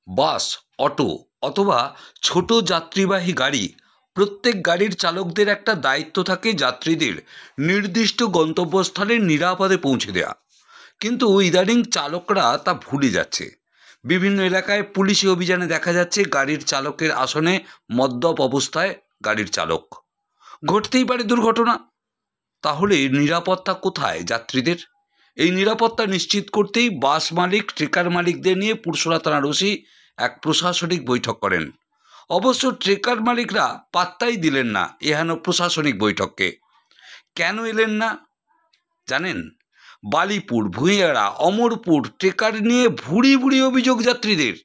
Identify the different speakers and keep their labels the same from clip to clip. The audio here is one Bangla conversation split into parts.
Speaker 1: বাস, অটো অথবা ছোট যাত্রীবাহী গাড়ি, প্রত্যেক গাড়ির চালকদের একটা দায়িত্ব থাকে যাত্রীদের নির্দিষ্ট গন্তব্যস্থলে নিরাপদে পৌঁছে দেওয়া। কিন্তু ইদানিং চালকরা তা ভুলে যাচ্ছে। বিভিন্ন এলাকায় পুলিশি অভিযানে দেখা যাচ্ছে গাড়ির চালকের আসনে মদ্যপ অবস্থায় গাড়ির চালক। ঘটতেই পারে দুর্ঘটনা। তাহলে নিরাপত্তা কোথায় যাত্রীদের? এই নিরাপত্তা নিশ্চিত করতেই বাস মালিক, ট্রেকার মালিকদের নিয়ে পুরসুরা থানার ওসি এক প্রশাসনিক বৈঠক করেন। অবশ্য ট্রেকার মালিকরা পাত্তাই দিলেন না এহেন প্রশাসনিক বৈঠককে। কেন এলেন না জানেন? বালিপুর, ভূঁইয়াড়া, অমরপুর ট্রেকার নিয়ে ভুরি ভুরি অভিযোগ যাত্রীদের।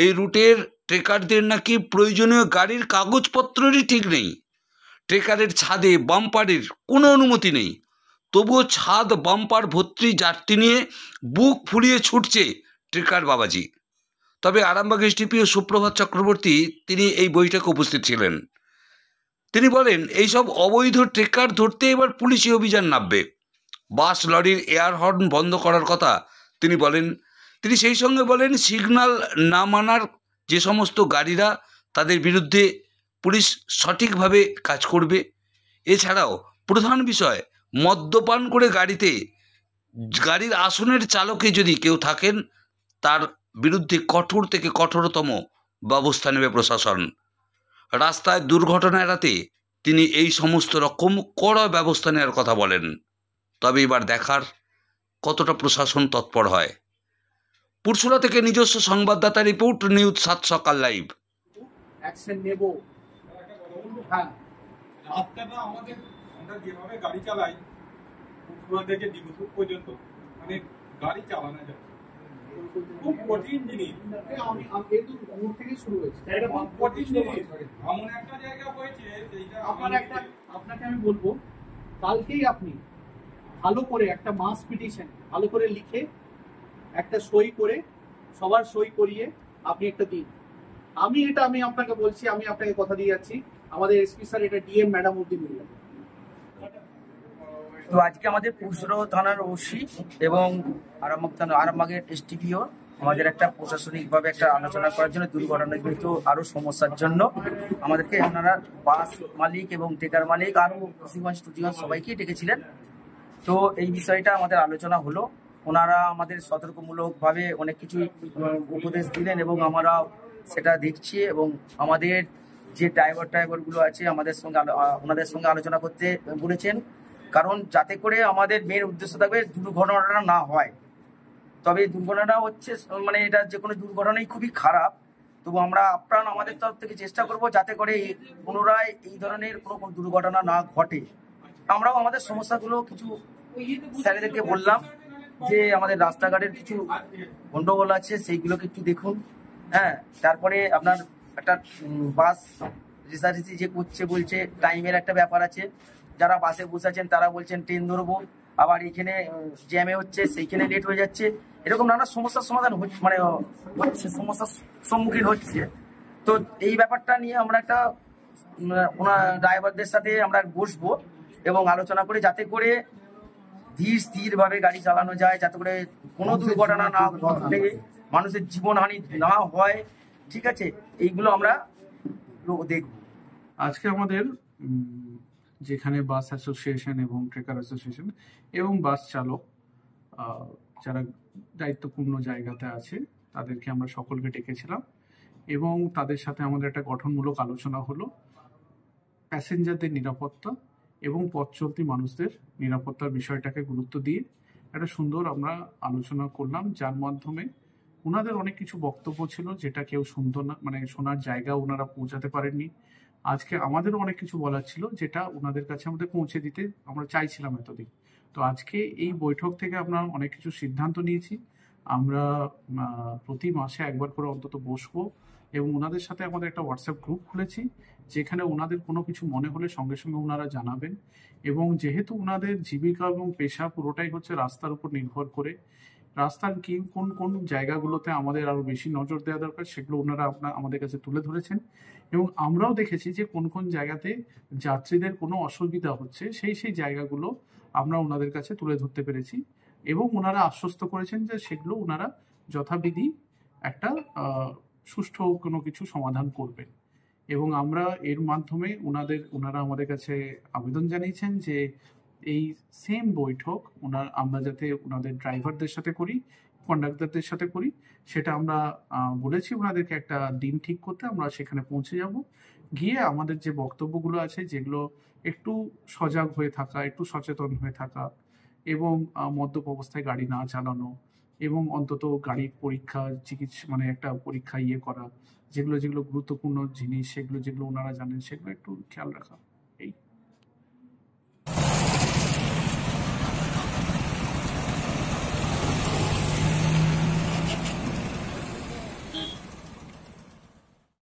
Speaker 1: এই রুটের ট্রেকারদের নাকি প্রয়োজনীয় গাড়ির কাগজপত্রেরই ঠিক নেই। ট্রেকারের ছাদে বাম্পারের কোনো অনুমতি নেই, তবুও ছাদ বাম্পার ভর্তি যাত্রী নিয়ে বুক ফুলিয়ে ছুটছে ট্রেকার বাবাজি। তবে আরামবাগ এসডিপিও সুপ্রভাত চক্রবর্তী তিনি এই বৈঠকে উপস্থিত ছিলেন। তিনি বলেন, এইসব অবৈধ ট্রেকার ধরতে এবার পুলিশি অভিযান নামবে। বাস, লরির এয়ার হর্ন বন্ধ করার কথা তিনি বলেন। তিনি সেই সঙ্গে বলেন, সিগন্যাল না মানার যে সমস্ত গাড়িরা, তাদের বিরুদ্ধে পুলিশ সঠিকভাবে কাজ করবে। এছাড়াও প্রধান বিষয়, মদ্যপান করে গাড়ির আসনের চালকে যদি কেউ থাকেন, তার বিরুদ্ধে কঠোর থেকে কঠোরতম ব্যবস্থা নেবে প্রশাসন। রাস্তায় দুর্ঘটনা এড়াতে তিনি এই সমস্ত রকম কড়া ব্যবস্থা নেওয়ার কথা বলেন। তবে এবার দেখার কতটা প্রশাসন তৎপর হয়। পুরসুরা থেকে নিজস্ব সংবাদদাতা রিপোর্ট, নিউজ 7 সকাল লাইভ।
Speaker 2: অ্যাকশন নেব। হ্যাঁ, রাস্তাটা আমাদের, আমরা যেভাবে গাড়ি চালাই পুরসুরা থেকে দিঘুপুর পর্যন্ত, মানে গাড়ি চালানো যায় খুব কঠিন জিনিস। আমি কিন্তু দূর থেকে শুরু হয়েছে, এটা খুব কঠিন জিনিস। এমন একটা জায়গা হয়েছে যেটা আপনাকে আমি বলবো, কালকেই আপনি ভালো করে একটা মাস পিটিশন ভালো করে লিখে একটা সই করে, সবার সই করিয়ে আপনি একটা দিন। আমি আপনাকে বলছি, আমি আপনাকে কথা দিয়ে যাচ্ছি, আমাদের এসপি স্যার এটা ডিএম ম্যাডাম অব্দি মিলবে।
Speaker 3: তো আজকে আমাদের পুরসুরা থানার ওসি এবং আরামবাগের এসডিপিও আমাদের একটা প্রশাসনিকভাবে একটা আলোচনা করার জন্য দুর্ঘটনাজনিত আরো সমস্যার জন্য আমাদেরকে ওনারা বাস মালিক এবং ট্রেকার মালিক আরো টুজিগঞ্জ সবাইকেই ডেকেছিলেন। তো এই বিষয়টা আমাদের আলোচনা হলো। ওনারা আমাদের সতর্কমূলকভাবে অনেক কিছু উপদেশ দিলেন এবং আমরা সেটা দেখছি, এবং আমাদের যে ড্রাইভারগুলো আছে ওনাদের সঙ্গে আলোচনা করতে বলেছেন, কারণ যাতে করে আমাদের মেন উদ্দেশ্য থাকবে দুর্ঘটনাটা না হয়। তবে দুর্ঘটনা হচ্ছে, মানে এটা যে কোনো দুর্ঘটনাই খুবই খারাপ, তবু আমরা আপ্রাণ আমাদের তরফ থেকে চেষ্টা করব যাতে করে পুনরায় এই ধরনের কোনো দুর্ঘটনা না ঘটে। আমরাও আমাদের সমস্যাগুলো কিছু স্যারেদেরকে বললাম যে আমাদের রাস্তাঘাটের কিছু গন্ডগোল আছে, সেইগুলোকে একটু দেখুন। হ্যাঁ, তারপরে আপনার একটা বাস রেসারেসি যে করছে, বলছে টাইমের একটা ব্যাপার আছে। যারা বাসে বসে আছেন তারা বলছেন ট্রেন ধরবো, আবার এখানে জ্যামে হচ্ছে, সেইখানে লেট হয়ে যাচ্ছে। এরকম নানা সমস্যার সমাধান হচ্ছে, সমস্যার সম্মুখীন হচ্ছে। তো এই ব্যাপারটা নিয়ে আমরা একটা ওনার ড্রাইভারদের সাথে আমরা বসবো এবং আলোচনা করে যাতে করে স্থিরভাবে গাড়ি চালানো যায়, যাতে করে কোনো দুর্ঘটনা না ঘটে, মানুষের জীবনহানি না হয়। ঠিক আছে, এইগুলো আমরা দেখব।
Speaker 4: আজকে আমাদের যেখানে বাস অ্যাসোসিয়েশন এবং ট্রেকার অ্যাসোসিয়েশন এবং বাস চালক যারা দায়িত্বপূর্ণ জায়গাতে আছে তাদেরকে আমরা সকলকে ডেকেছিলাম এবং তাদের সাথে আমাদের একটা গঠনমূলক আলোচনা হলো প্যাসেঞ্জারদের নিরাপত্তা এবং পথ চলতি মানুষদের নিরাপত্তার বিষয়টাকে গুরুত্ব দিয়ে একটা সুন্দর আমরা আলোচনা করলাম, যার মাধ্যমে ওনাদের অনেক কিছু বক্তব্য ছিল যেটা কেউ শুনতো না, মানে শোনার জায়গা ওনারা পৌঁছাতে পারেননি। আজকে আমাদেরও অনেক কিছু বলার ছিল যেটা ওনাদের কাছে আমাদের পৌঁছে দিতে আমরা চাইছিলাম এতদিন। তো আজকে এই বৈঠক থেকে আমরা অনেক কিছু সিদ্ধান্ত নিয়েছি। আমরা প্রতি মাসে একবার করে অন্তত বসবো এবং ওনাদের সাথে আমাদের একটা হোয়াটসঅ্যাপ গ্রুপ খুলেছি, যেখানে ওনাদের কোনো কিছু মনে হলে সঙ্গে সঙ্গে ওনারা জানাবেন। এবং যেহেতু ওনাদের জীবিকা এবং পেশা পুরোটাই হচ্ছে রাস্তার উপর নির্ভর করে, রাস্তার কোন কোন জায়গাগুলোতে আমাদের আরো বেশি নজর দেওয়া দরকার সেগুলো ওনারা আমাদের কাছে তুলে ধরেছেন। এবং আমরাও দেখেছি যে কোন কোন জায়গাতে যাত্রীদের কোনো অসুবিধা হচ্ছে, সেই জায়গাগুলো আমরা ওনাদের কাছে তুলে ধরতে পেরেছি এবং ওনারা আশ্বস্ত করেছেন যে সেগুলো ওনারা যথাবিধি একটা সুষ্ঠু কোনো কিছু সমাধান করবেন। এবং আমরা এর মাধ্যমে ওনারা আমাদের কাছে আবেদন জানিয়েছেন যে এই সেম বৈঠক আমরা যাতে ওনাদের ড্রাইভারদের সাথে করি, কন্ডাক্টরদের সাথে করি, সেটা আমরা বলেছি ওনাদেরকে একটা দিন ঠিক করতে। আমরা সেখানে পৌঁছে যাব, গিয়ে আমাদের যে বক্তব্যগুলো আছে, যেগুলো একটু সজাগ হয়ে থাকা, একটু সচেতন হয়ে থাকা, এবং মদ্যপ অবস্থায় গাড়ি না চালানো, এবং অন্তত গাড়ির পরীক্ষা, চিকিৎসা, মানে একটা পরীক্ষা করা, যেগুলো গুরুত্বপূর্ণ জিনিস, যেগুলো ওনারা জানেন, সেগুলো একটু খেয়াল রাখা। এই